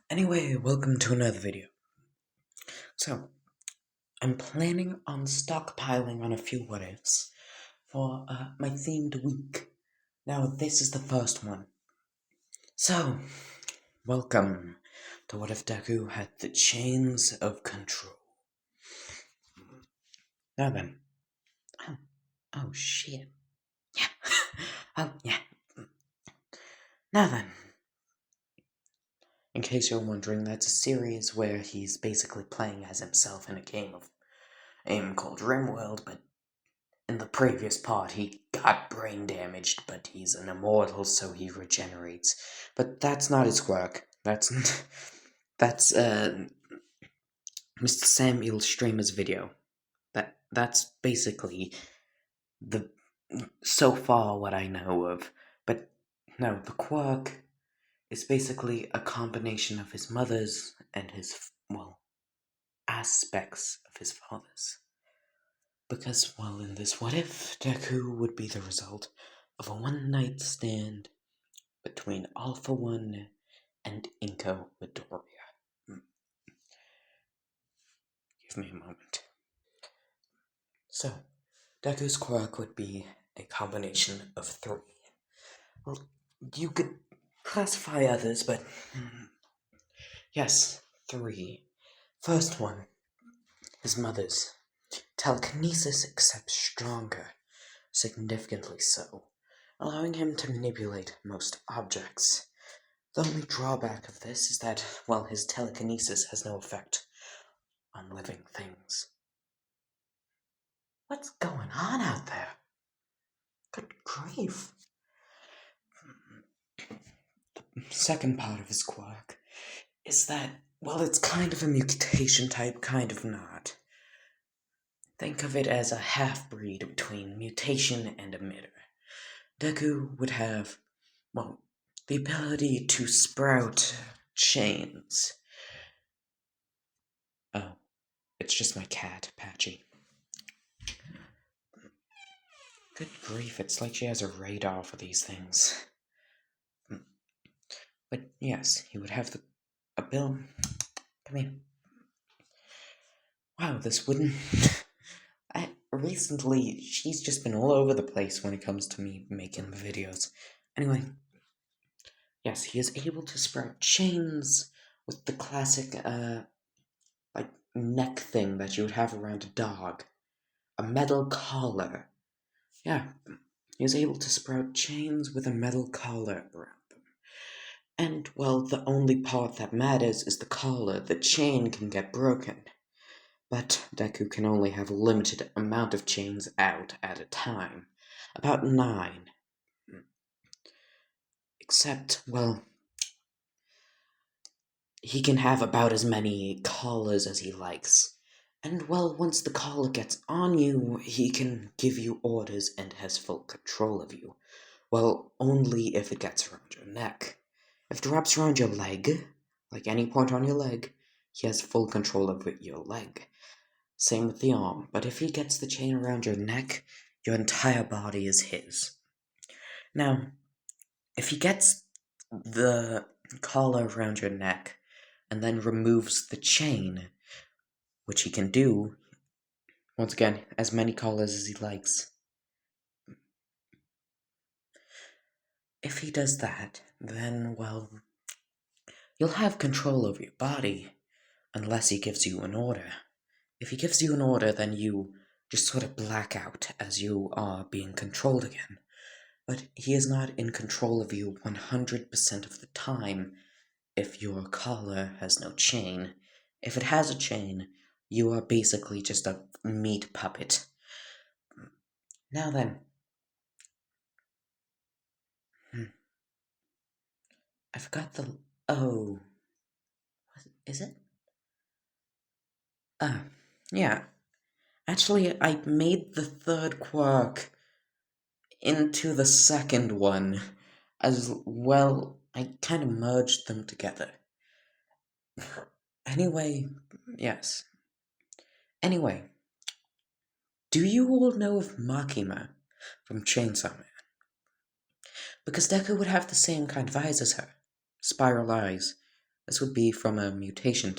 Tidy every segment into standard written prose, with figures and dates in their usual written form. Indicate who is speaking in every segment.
Speaker 1: Anyway, welcome to another video. So, I'm planning on stockpiling on a few what ifs for my themed week. Now, this is the first one. So, welcome to What If Deku Had the Chains of Control. Now then. Oh shit. Yeah. Oh, yeah. Now then. In case you're wondering, that's a series where he's basically playing as himself in a game called Rimworld, but in the previous part, he got brain damaged, but he's an immortal, so he regenerates. But that's not his quirk. That's Mr. Samuel Streamer's video. That's basically the so far what I know of. But no, the quirk is basically a combination of his mother's and his aspects of his father's. Because, in this what if, Deku would be the result of a one-night stand between Alpha One and Inko Midoriya. Give me a moment. So, Deku's quirk would be a combination of three. Well, you could classify others, but yes, three. First one, his mother's. Telekinesis except stronger, significantly so, allowing him to manipulate most objects. The only drawback of this is that, his telekinesis has no effect on living things. What's going on out there? Good grief. The second part of his quirk is that, it's kind of a mutation type, kind of not. Think of it as a half-breed between mutation and emitter. Deku would have, the ability to sprout chains. Oh, it's just my cat, Patchy. Good grief, it's like she has a radar for these things. But yes, he would have the ability. Come here. Wow, this wouldn't. Recently, she's just been all over the place when it comes to me making the videos. Anyway, yes, he is able to sprout chains with the classic, neck thing that you would have around a dog. A metal collar. Yeah, he is able to sprout chains with a metal collar around them. And, the only part that matters is the collar. The chain can get broken. But Deku can only have a limited amount of chains out at a time. About 9. Except, he can have about as many collars as he likes. And, once the collar gets on you, he can give you orders and has full control of you. Only if it gets around your neck. If it wraps around your leg, like any point on your leg, he has full control of your leg. Same with the arm, but if he gets the chain around your neck, your entire body is his. Now, if he gets the collar around your neck and then removes the chain, which he can do, once again, as many collars as he likes. If he does that, then, you'll have control over your body, unless he gives you an order. If he gives you an order, then you just sort of black out as you are being controlled again. But he is not in control of you 100% of the time if your collar has no chain. If it has a chain, you are basically just a meat puppet. Now then. I forgot the... Oh. Is it? Yeah. Actually, I made the third quirk into the second one. As well, I kind of merged them together. Anyway, yes. Anyway, do you all know of Makima from Chainsaw Man? Because Deku would have the same kind of eyes as her. Spiral eyes. This would be from a mutation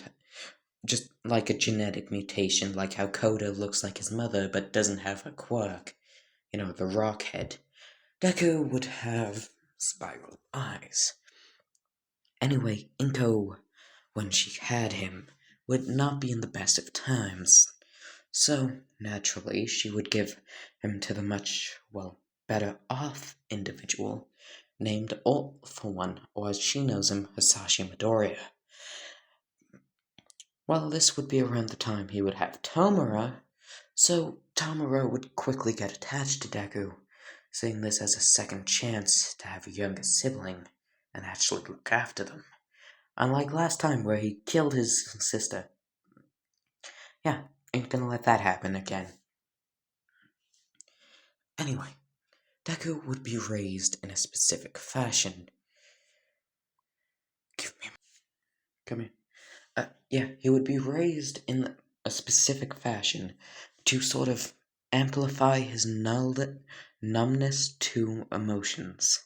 Speaker 1: just like a genetic mutation, like how Koda looks like his mother but doesn't have a quirk. The rock head. Deku would have spiral eyes. Anyway, Inko, when she had him, would not be in the best of times. So, naturally, she would give him to the much, better off individual named All for One, or as she knows him, Hisashi Midoriya. Well, this would be around the time he would have Tomura, so Tomura would quickly get attached to Deku, seeing this as a second chance to have a younger sibling and actually look after them. Unlike last time where he killed his sister. Yeah, ain't gonna let that happen again. Anyway, Deku would be raised in a specific fashion. Come here. He would be raised in a specific fashion to sort of amplify his numbness to emotions.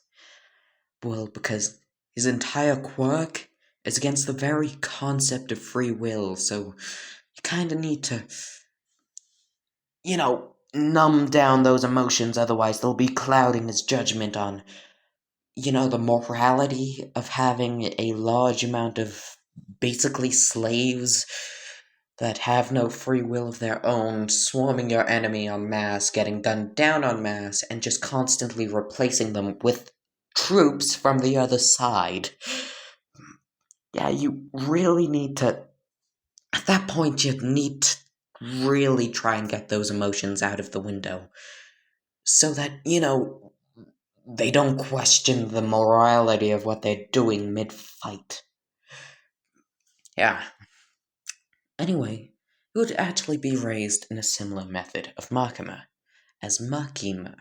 Speaker 1: Well, because his entire quirk is against the very concept of free will, so you kinda need to, numb down those emotions, otherwise they'll be clouding his judgment on, the morality of having a large amount of basically slaves that have no free will of their own, swarming your enemy en masse, getting gunned down en masse, and just constantly replacing them with troops from the other side. Yeah, you really need to. At that point, you need to really try and get those emotions out of the window. So that, they don't question the morality of what they're doing mid fight. Yeah. Anyway, he would actually be raised in a similar method of Makima, as Makima.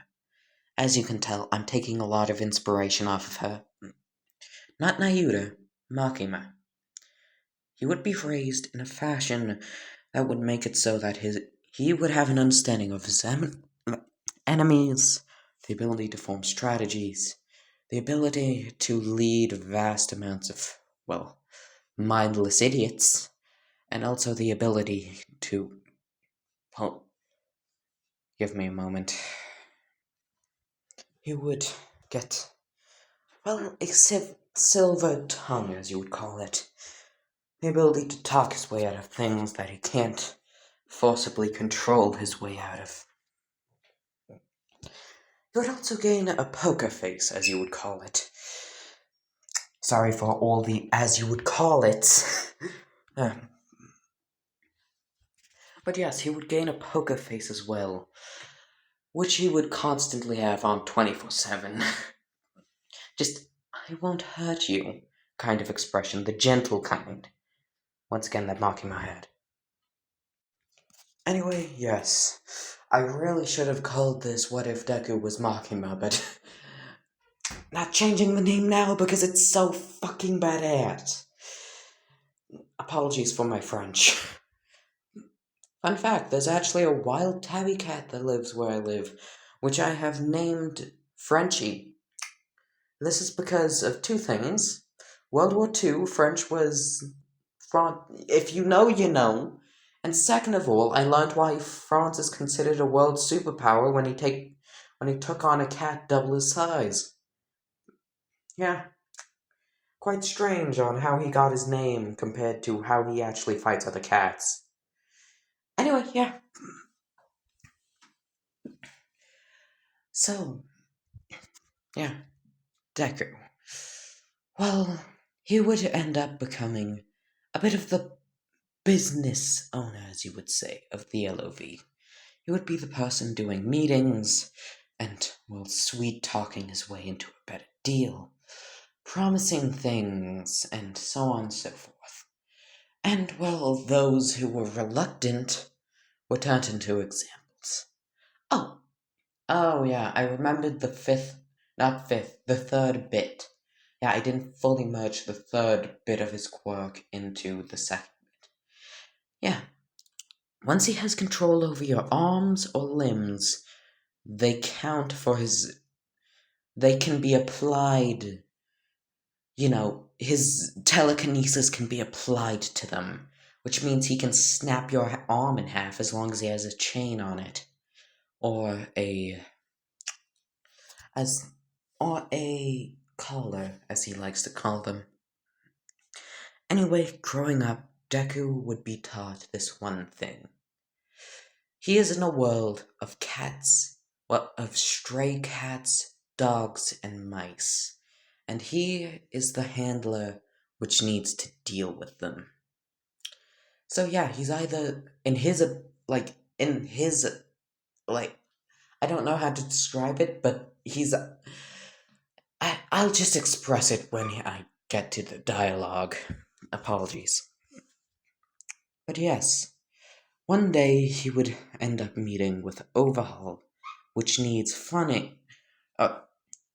Speaker 1: As you can tell, I'm taking a lot of inspiration off of her. Not Nayuta, Makima. He would be raised in a fashion that would make it so that he would have an understanding of his enemies, the ability to form strategies, the ability to lead vast amounts of, mindless idiots, and also the ability to. Oh, give me a moment. He would get, a silver tongue, as you would call it. The ability to talk his way out of things that he can't forcibly control his way out of. He would also gain a poker face, as you would call it. Sorry for all the as you would call it. But yes, he would gain a poker face as well, which he would constantly have on 24/7. Just, I won't hurt you kind of expression, the gentle kind. Once again, that mocking my head. Anyway, yes, I really should have called this What If Deku Was Makima, but not changing the name now because it's so fucking badass. Apologies for my French. Fun fact, there's actually a wild tabby cat that lives where I live, which I have named Frenchie. This is because of two things. World War II, French was if you know, you know. And second of all, I learned why France is considered a world superpower when he took on a cat double his size. Yeah, quite strange on how he got his name compared to how he actually fights other cats. Anyway, yeah. So, yeah, Deku. Well, he would end up becoming a bit of the business owner, as you would say, of the LOV. He would be the person doing meetings and, sweet talking his way into a better deal, promising things, and so on and so forth. And, those who were reluctant were turned into examples. Oh yeah, I remembered the third bit. Yeah, I didn't fully merge the third bit of his quirk into the second bit. Yeah. Once he has control over your arms or limbs, they count for his. They can be applied. his telekinesis can be applied to them, which means he can snap your arm in half as long as he has a chain on it, or as a collar, as he likes to call them. Anyway, growing up, Deku would be taught this one thing. He is in a world of cats, well, of stray cats, dogs, and mice, and he is the handler which needs to deal with them. So yeah, he's either in his like I don't know how to describe it, but I'll just express it when I get to the dialogue. Apologies. But yes, one day he would end up meeting with Overhaul, which needs funding, uh,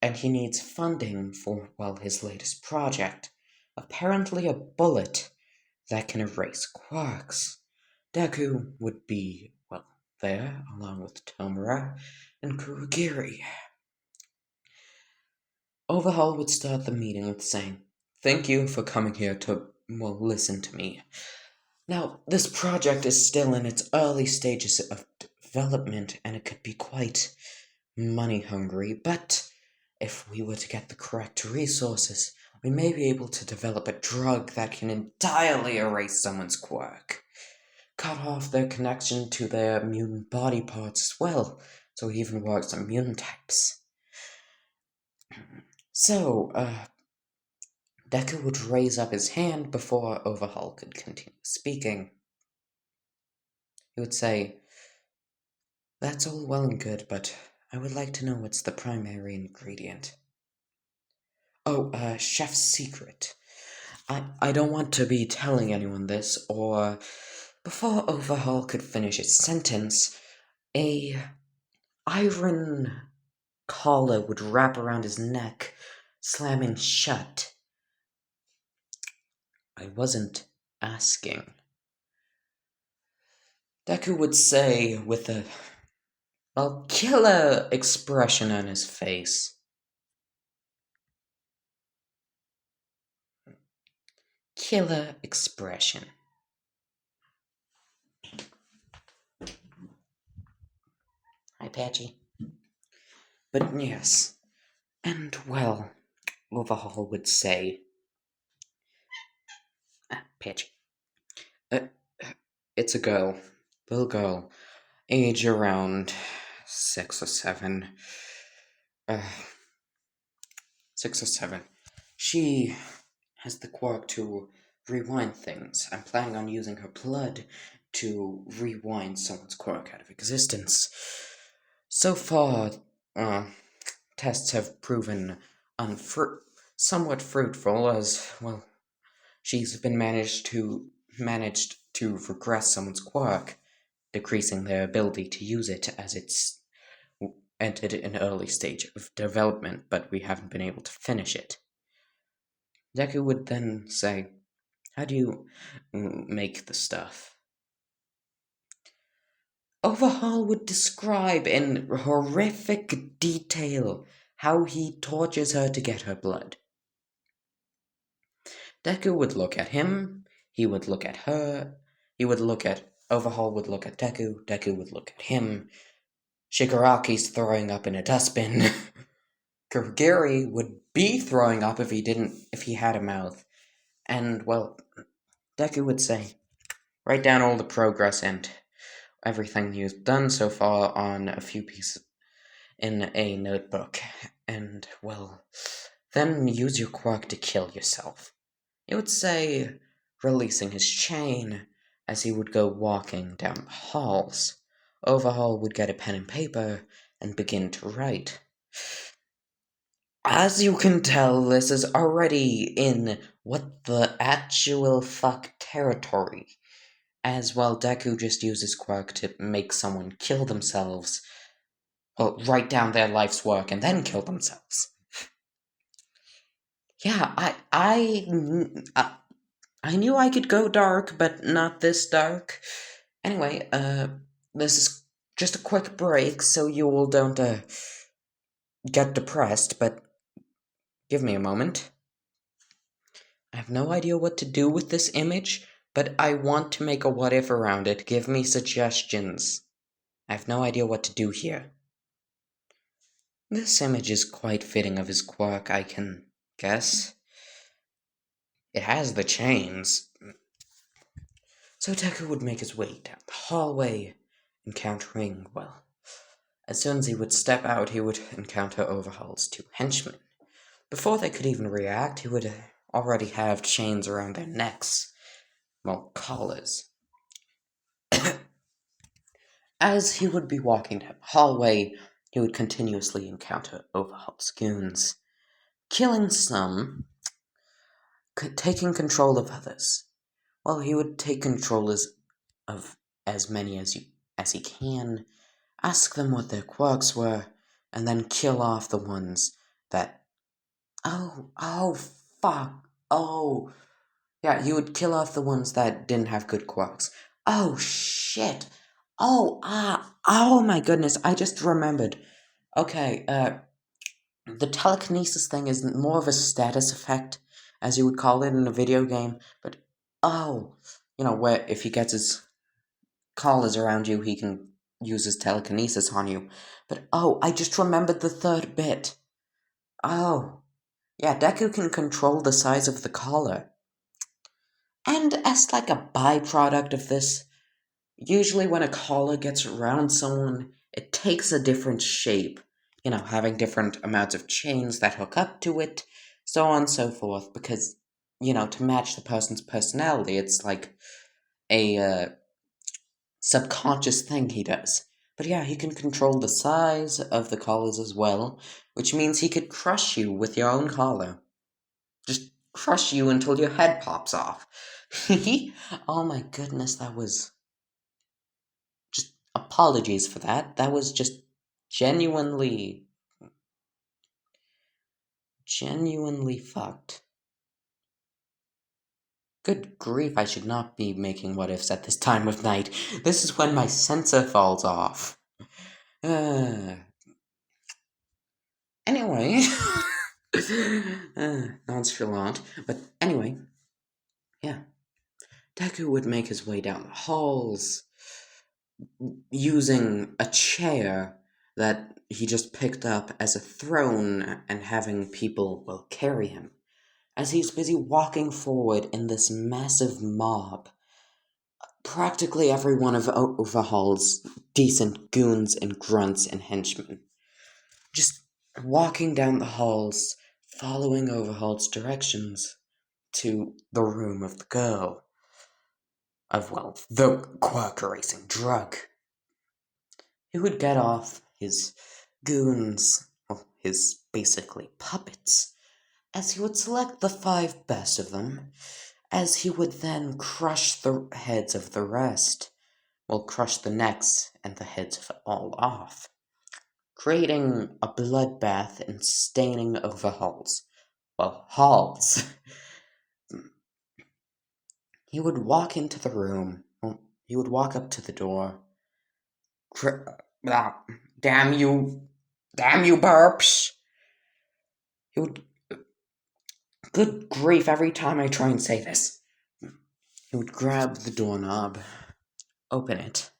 Speaker 1: and he needs funding for, well, his latest project. Apparently, a bullet that can erase quarks. Deku would be, well, there, along with Tomura and Kurogiri. Overhaul would start the meeting with saying, "Thank you for coming here to, well, listen to me. Now, this project is still in its early stages of development and it could be quite money hungry, but if we were to get the correct resources, we may be able to develop a drug that can entirely erase someone's quirk. Cut off their connection to their mutant body parts as well, so it even works on mutant types." So, Deku would raise up his hand before Overhaul could continue speaking. He would say, "That's all well and good, but I would like to know what's the primary ingredient." "Oh, chef's secret. I don't want to be telling anyone this, or..." Before Overhaul could finish his sentence, a iron collar would wrap around his neck, slamming shut. "I wasn't asking." Deku would say with a, well, killer expression on his face. Killer expression. Hi, Patchy. But yes, and well, Overhaul would say, Patchy, uh, it's a girl, little girl, age around 6 or 7. Uh, 6 or 7. She has the quirk to rewind things. I'm planning on using her blood to rewind someone's quirk out of existence. So far, tests have proven somewhat fruitful, as well. She's been managed to regress someone's quirk, decreasing their ability to use it as it's entered an early stage of development, but we haven't been able to finish it. Deku would then say, "How do you make the stuff?" Overhaul would describe in horrific detail how he tortures her to get her blood. Deku would look at him, he would look at her, Overhaul would look at Deku would look at him. Shigaraki's throwing up in a dustbin. Kurogiri would be throwing up if he had a mouth. And, well, Deku would say, "Write down all the progress and everything you've done so far on a few pieces in a notebook. And, well, then use your quirk to kill yourself." He would say, releasing his chain as he would go walking down the halls. Overhaul would get a pen and paper and begin to write. As you can tell, this is already in what the actual fuck territory. As well, Deku just uses quirk to make someone kill themselves, or write down their life's work and then kill themselves. Yeah, I knew I could go dark, but not this dark. Anyway, this is just a quick break, so you all don't get depressed. But give me a moment. I have no idea what to do with this image, but I want to make a what if around it. Give me suggestions. I have no idea what to do here. This image is quite fitting of his quirk, I can guess. It has the chains. So Deku would make his way down the hallway, encountering, well, as soon as he would step out, he would encounter Overhaul's two henchmen. Before they could even react, he would already have chains around their necks. Well, collars. As he would be walking down the hallway, he would continuously encounter Overhaul's goons, killing some, taking control of others. Well, he would take control of as many as he can, ask them what their quirks were, and then kill off the ones that. Oh, fuck. Oh, yeah, he would kill off the ones that didn't have good quirks. Oh, shit. Oh my goodness, I just remembered. Okay, the telekinesis thing is more of a status effect, as you would call it in a video game, but where if he gets his collars around you, he can use his telekinesis on you. But I just remembered the third bit. Oh, yeah, Deku can control the size of the collar. And as like a byproduct of this, usually when a collar gets around someone, it takes a different shape. Having different amounts of chains that hook up to it, so on and so forth, because, to match the person's personality, it's like a subconscious thing he does. But yeah, he can control the size of the collars as well, which means he could crush you with your own collar. Just crush you until your head pops off. Oh my goodness, that was just apologies for that. That was just genuinely fucked. Good grief, I should not be making what ifs at this time of night. This is when my sensor falls off. Anyway. Nonchalant. But anyway, yeah. Deku would make his way down the halls, using a chair that he just picked up as a throne and having people, well, carry him. As he's busy walking forward in this massive mob, practically every one of Overhaul's decent goons and grunts and henchmen, just walking down the halls, following Overhaul's directions to the room of the girl. Well, the quirk erasing drug. He would get off his goons, well, his basically puppets, as he would select the 5 best of them, as he would then crush the heads of the rest, well, crush the necks and the heads of all off, creating a bloodbath and staining Overhauls. Well, halls. He would walk into the room. Well, he would walk up to the door. Damn you burps. He would. Good grief, every time I try and say this. He would grab the doorknob, open it.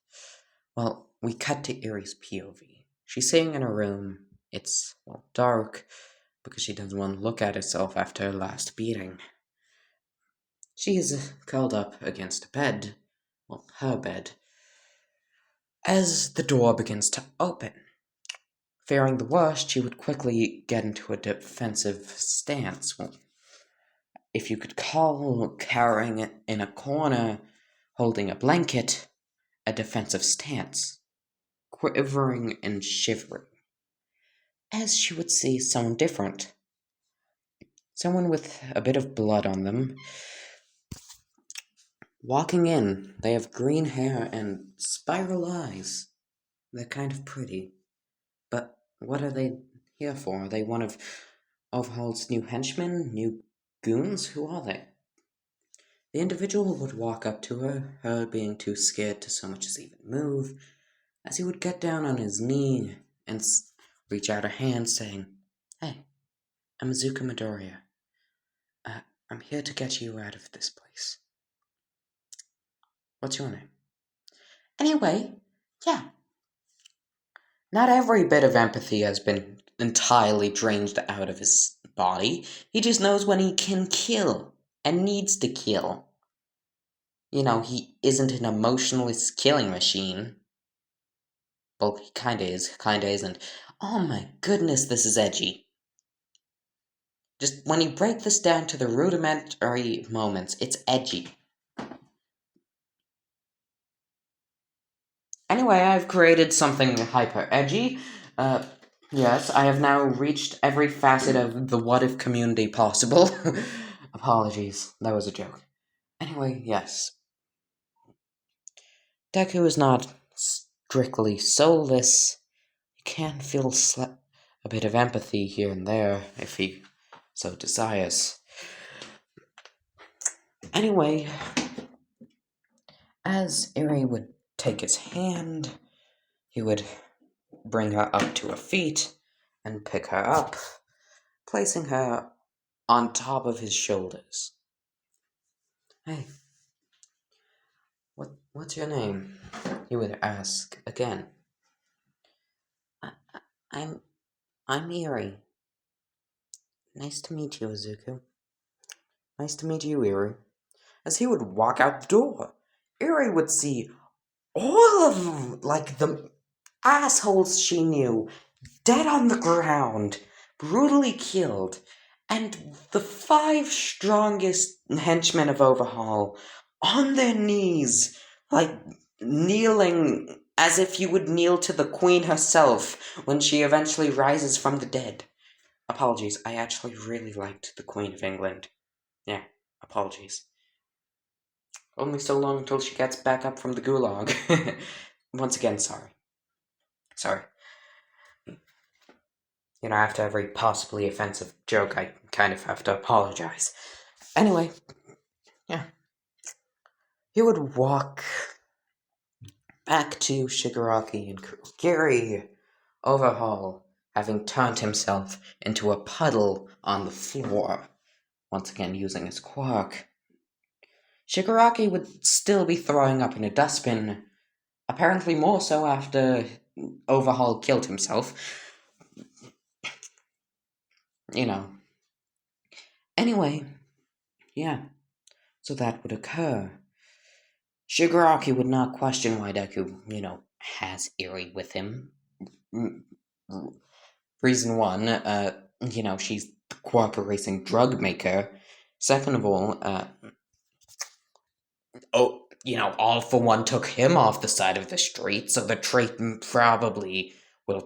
Speaker 1: Well, we cut to Erie's POV. She's sitting in her room. It's, well, dark, because she doesn't want to look at herself after her last beating. She is curled up against a bed. Well, her bed. As the door begins to open. Fearing the worst, she would quickly get into a defensive stance. Well, if you could call cowering in a corner, holding a blanket, a defensive stance, quivering and shivering. As she would see someone different. Someone with a bit of blood on them. Walking in, they have green hair and spiral eyes. They're kind of pretty. But what are they here for? Are they one of Overhaul's new henchmen? New goons? Who are they? The individual would walk up to her being too scared to so much as even move, as he would get down on his knee and reach out a hand saying, "Hey, I'm Azuka Midoriya. I'm here to get you out of this place. What's your name? Anyway, yeah, not every bit of empathy has been entirely drained out of his body. He just knows when he can kill and needs to kill. He isn't an emotionless killing machine. Well, he kinda is, kinda isn't. Oh my goodness, this is edgy. Just when you break this down to the rudimentary moments, it's edgy. Anyway, I've created something hyper edgy. Yes, I have now reached every facet of the what if community possible. Apologies, that was a joke. Anyway, yes. Deku is not strictly soulless. He can feel a bit of empathy here and there if he so desires. Anyway, as Eri would take his hand, he would bring her up to her feet and pick her up, placing her on top of his shoulders. Hey, what's your name? He would ask again. I, I'm I'm Eri. Nice to meet you, Izuku. Nice to meet you, Eri. As he would walk out the door, Eri would see all of the assholes she knew dead on the ground, brutally killed, and the five strongest henchmen of Overhaul on their knees, kneeling as if you would kneel to the Queen herself when she eventually rises from the dead. Apologies, I actually really liked the Queen of England. Yeah, apologies. Only so long until she gets back up from the gulag. Once again, sorry. Sorry. After every possibly offensive joke, I kind of have to apologize. Anyway, yeah. He would walk back to Shigaraki and Kurogiri Overhaul, having turned himself into a puddle on the floor, once again using his quirk. Shigaraki would still be throwing up in a dustbin, apparently more so after Overhaul killed himself. Anyway, yeah, so that would occur. Shigaraki would not question why Deku, has Eri with him. Reason one, she's the cooperating drug maker. Second of all, All for One took him off the side of the street, so the trait probably will,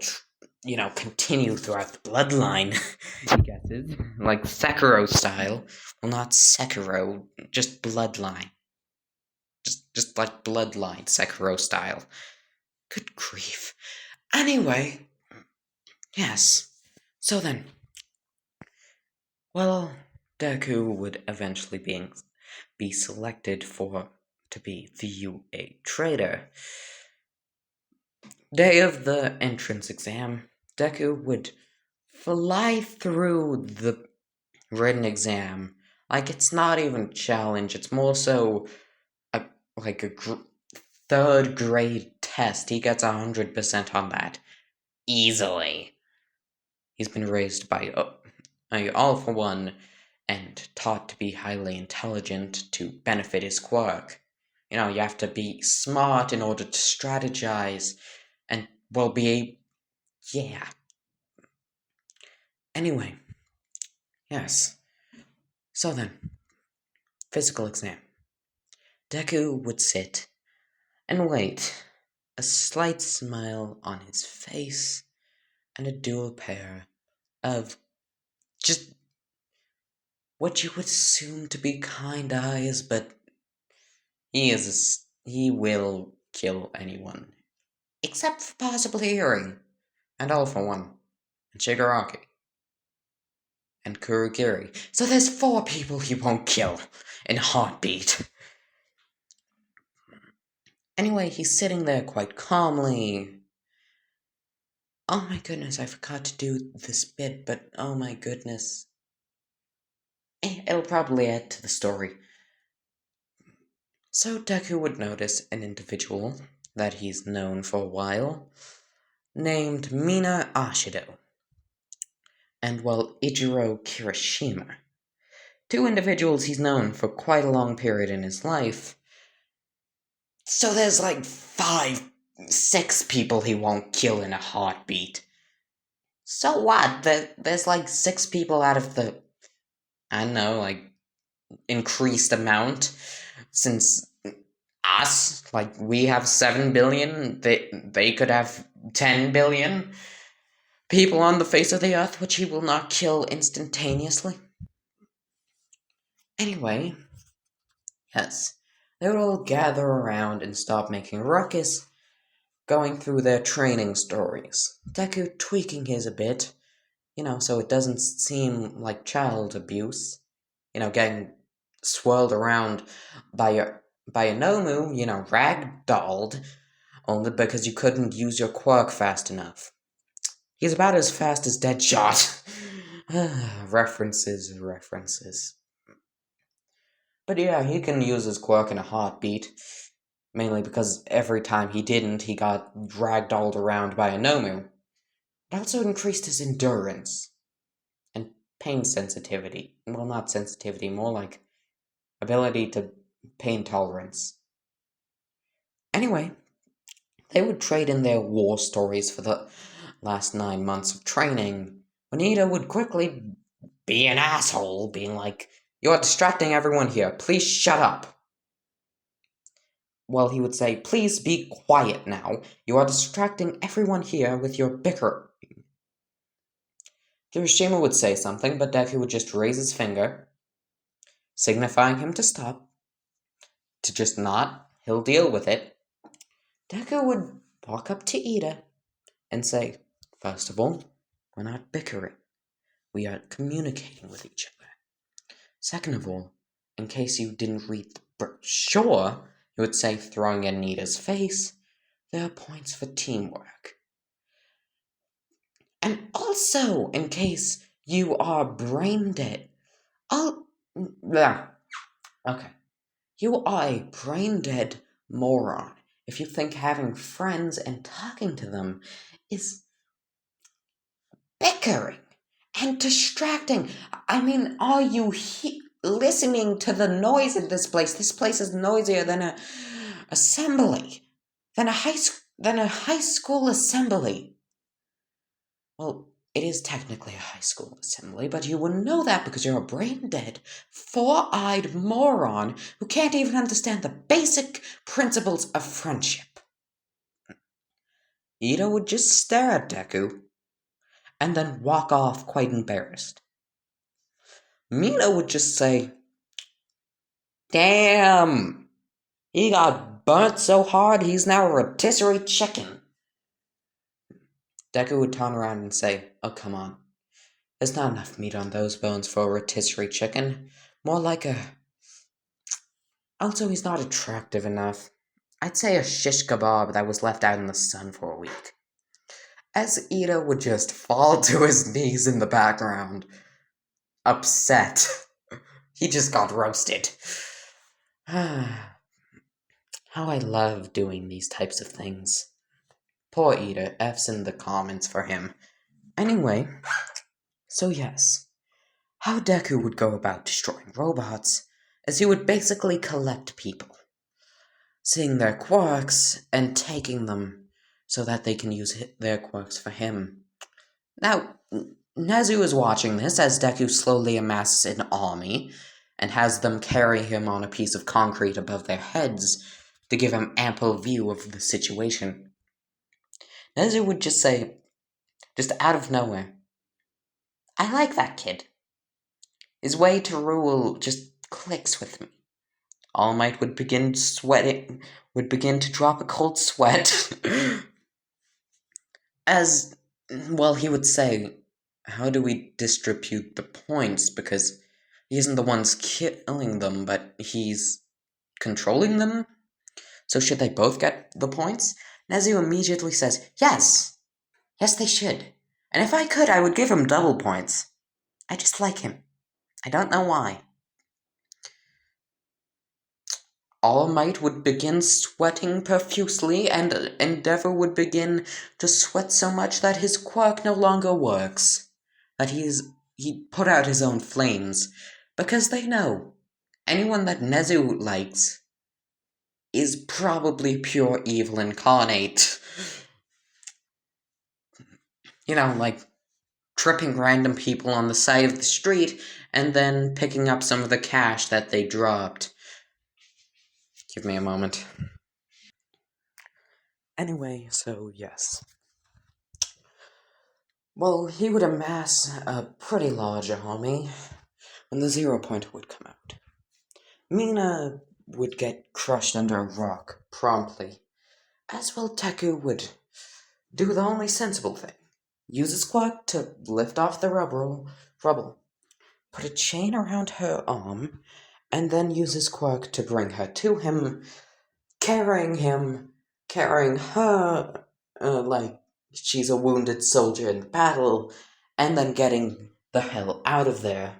Speaker 1: continue throughout the bloodline. He guesses, like Sekiro style. Well, not Sekiro, just bloodline. Just like bloodline, Sekiro style. Good grief. Anyway, yes. So then, well, Deku would eventually be selected to be the UA trader. Day of the entrance exam, Deku would fly through the written exam like it's not even a challenge. It's more so a third grade test. He gets 100% on that easily. He's been raised by All for One and taught to be highly intelligent to benefit his quirk. You have to be smart in order to strategize and, yeah. Anyway, yes. So then, physical exam. Deku would sit and wait, a slight smile on his face and a dual pair of just what you would assume to be kind eyes, but he will kill anyone. Except for possibly Eri, and All for One, and Shigaraki, and Kurogiri. So there's 4 people he won't kill in a heartbeat. Anyway, he's sitting there quite calmly. Oh my goodness, I forgot to do this bit, but oh my goodness. It'll probably add to the story. So Deku would notice an individual that he's known for a while, named Mina Ashido, and Ichiro Kirishima. Two individuals he's known for quite a long period in his life. So there's like 6 people he won't kill in a heartbeat. So what? There's like 6 people out of the, I don't know, like, increased amount since us, like, we have 7 billion, they could have 10 billion people on the face of the earth, which he will not kill instantaneously. Anyway, yes, they would all gather around and stop making ruckus, going through their training stories. Deku tweaking his a bit, so it doesn't seem like child abuse, getting swirled around by a Nomu, ragdolled, only because you couldn't use your quirk fast enough. He's about as fast as Deadshot. references. But yeah, he can use his quirk in a heartbeat, mainly because every time he didn't, he got ragdolled around by a Nomu. It also increased his endurance and pain sensitivity. Well, not sensitivity, more like ability to pain tolerance. Anyway, they would trade in their war stories for the last 9 months of training, when Ida would quickly be an asshole, being like, "You're distracting everyone here, please shut up." Well, he would say, "Please be quiet now, you are distracting everyone here with your bickering." Kirishima would say something, but Deku would just raise his finger, signifying him to stop, to just not, he'll deal with it. Deku would walk up to Ida and say, "First of all, we're not bickering. We are communicating with each other. Second of all, in case you didn't read the brochure," he would say, throwing at Ida's face, "there are points for teamwork. And also, in case you are brain dead, okay. You are a brain dead moron if you think having friends and talking to them is bickering and distracting. I mean, are you listening to the noise in this place? This place is noisier than a assembly, than a high school assembly. Well, it is technically a high school assembly, but you wouldn't know that because you're a brain-dead, four-eyed moron who can't even understand the basic principles of friendship." Ida would just stare at Deku, and then walk off quite embarrassed. Mina would just say, "Damn! He got burnt so hard he's now a rotisserie chicken." Deku would turn around and say, "Oh, come on. There's not enough meat on those bones for a rotisserie chicken. More like a..." Also, he's not attractive enough. I'd say a shish kebab that was left out in the sun for a week. As Ida would just fall to his knees in the background, upset. He just got roasted. How I love doing these types of things. Poor Ida, F's in the comments for him. Anyway, so yes, how Deku would go about destroying robots is he would basically collect people, seeing their quirks and taking them so that they can use their quirks for him. Now, Nezu is watching this as Deku slowly amasses an army and has them carry him on a piece of concrete above their heads to give him ample view of the situation. Nezu would just say, just out of nowhere, "I like that kid. His way to rule just clicks with me." All Might would begin to drop a cold sweat. As, well, he would say, "How do we distribute the points? Because he isn't the ones killing them, but he's controlling them? So should they both get the points?" Nezu immediately says, "Yes! Yes, they should. And if I could, I would give him double points. I just like him. I don't know why. All Might would begin sweating profusely, and Endeavor would begin to sweat so much that his quirk no longer works. That he put out his own flames. Because they know anyone that Nezu likes is probably pure evil incarnate. You know, like tripping random people on the side of the street and then picking up some of the cash that they dropped. Give me a moment. Anyway, so yes. Well, he would amass a pretty large army when the 0 pointer would come out. Mina would get crushed under a rock promptly, as well Deku would do the only sensible thing. Use his quirk to lift off the rubble, put a chain around her arm, and then use his quirk to bring her to him, carrying her like she's a wounded soldier in battle, and then getting the hell out of there.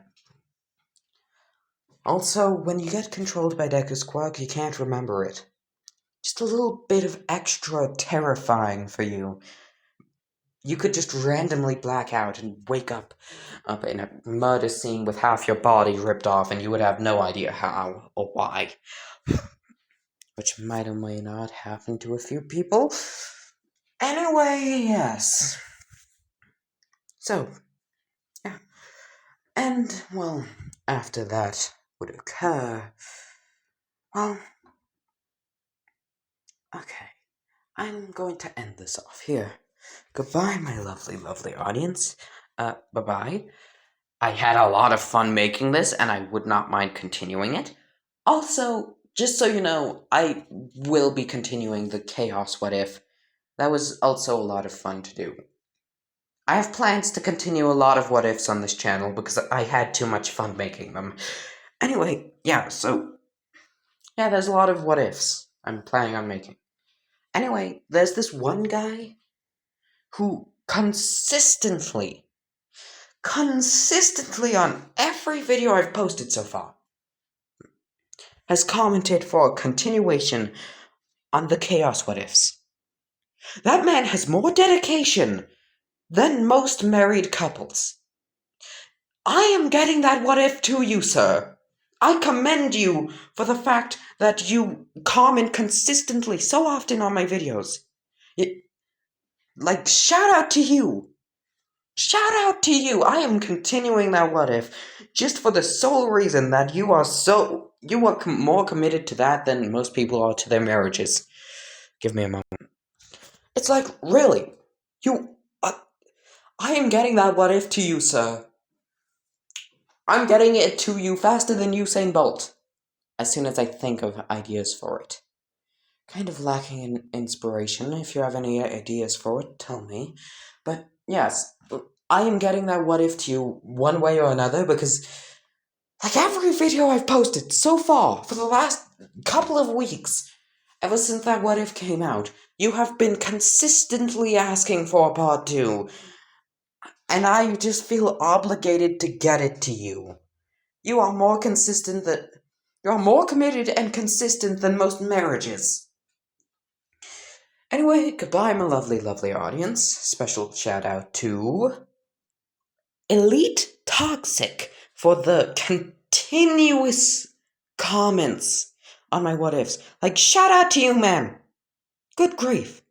Speaker 1: Also, when you get controlled by Deku's quirk, you can't remember it. Just a little bit of extra terrifying for you. You could just randomly black out and wake up in a murder scene with half your body ripped off, and you would have no idea how or why. Which might or may not happen to a few people. Anyway, yes. So, yeah. And, well, after that would occur, well, okay. I'm going to end this off here. Goodbye, my lovely, lovely audience. Bye-bye. I had a lot of fun making this, and I would not mind continuing it. Also, just so you know, I will be continuing the Chaos What If. That was also a lot of fun to do. I have plans to continue a lot of What Ifs on this channel because I had too much fun making them. Anyway, yeah, so... yeah, there's a lot of What Ifs I'm planning on making. Anyway, there's this one guy who consistently on every video I've posted so far has commented for a continuation on the Chaos What Ifs. That man has more dedication than most married couples. I am getting that What If to you, sir. I commend you for the fact that you comment consistently so often on my videos. Like, shout out to you. Shout out to you! I am continuing that What If just for the sole reason that you are more committed to that than most people are to their marriages. Give me a moment. It's like, really? I am getting that What If to you, sir. I'm getting it to you faster than Usain Bolt. As soon as I think of ideas for it. Kind of lacking in inspiration. If you have any ideas for it, tell me. But yes, I am getting that What If to you one way or another because, like, every video I've posted so far for the last couple of weeks, ever since that What If came out, you have been consistently asking for a part 2, and I just feel obligated to get it to you. You are more committed and consistent than most marriages. Anyway, goodbye, my lovely, lovely audience. Special shout out to Elite Toxic for the continuous comments on my What Ifs. Like, shout out to you, man. Good grief.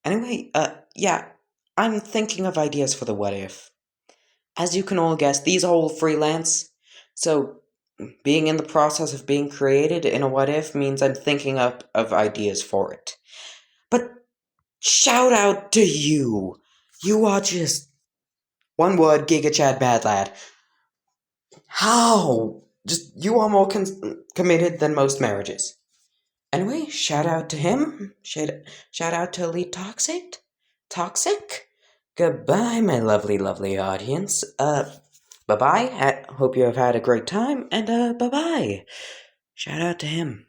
Speaker 1: Anyway, yeah, I'm thinking of ideas for the What If. As you can all guess, these are all freelance. So, being in the process of being created in a What If means I'm thinking of ideas for it. But shout out to you. You are just one word, Giga Chad Bad Lad. How? Just you are more committed than most marriages. Anyway, shout out to him. Shout out to Elite Toxic. Toxic. Goodbye, my lovely, lovely audience. Bye-bye. Hope you have had a great time, and bye-bye. Shout out to him.